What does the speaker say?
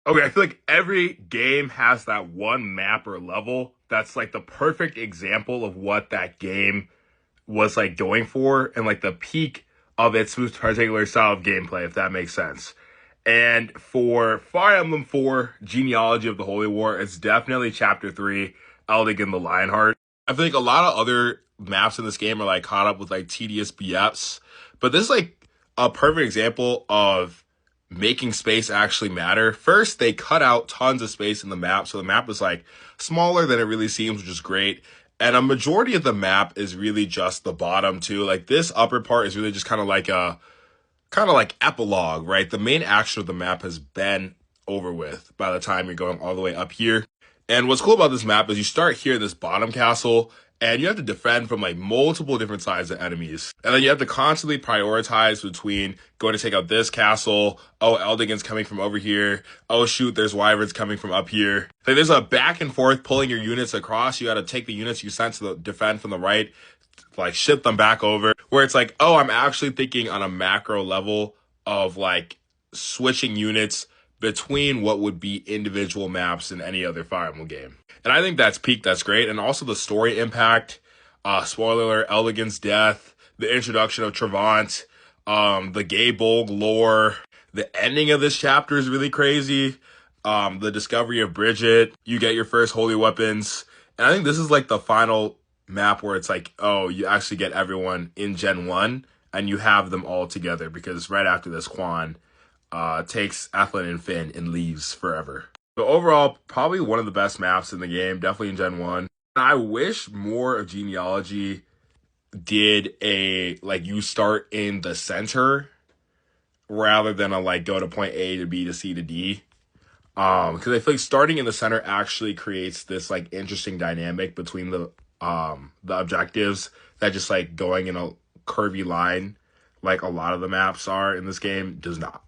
Okay, I feel like every game has that one map or level that's like the perfect example of what that game was like going for and like the peak of its particular style of gameplay, if that makes sense. And for Fire Emblem 4 Genealogy of the Holy War, it's definitely Chapter 3, Eldigan the Lionheart. I feel like a lot of other maps in this game are like caught up with like tedious BFs, but this is like a perfect example of making space actually matter. First, they cut out tons of space in the map, so the map is like smaller than it really seems, which is great. And a majority of the map is really just the bottom too. Like this upper part is really just kind of like epilogue, right? The main action of the map has been over with by the time you're going all the way up here. And what's cool about this map is you start here in this bottom castle and you have to defend from like multiple different sides of enemies. And then you have to constantly prioritize between going to take out this castle. Oh, Eldigan's coming from over here. Oh, shoot, there's wyverns coming from up here. Like, there's a back and forth pulling your units across. You got to take the units you sent to the defend from the right, like ship them back over, where it's like, oh, I'm actually thinking on a macro level of like switching units between what would be individual maps in any other Fire Emblem game. And I think that's peak, that's great. And also the story impact, spoiler alert, Eldigan's death, the introduction of Trevant, the Gay Bolg lore, the ending of this chapter is really crazy. The discovery of Bridget, you get your first holy weapons. And I think this is like the final map where it's like, oh, you actually get everyone in Gen 1 and you have them all together because right after this, Quan takes Athlin and Finn and leaves forever. So overall, probably one of the best maps in the game, definitely in Gen 1. I wish more of Genealogy did a, like, you start in the center rather than a, like, go to point A to B to C to D. Because I feel like starting in the center actually creates this, like, interesting dynamic between the objectives that just, like, going in a curvy line like a lot of the maps are in this game does not.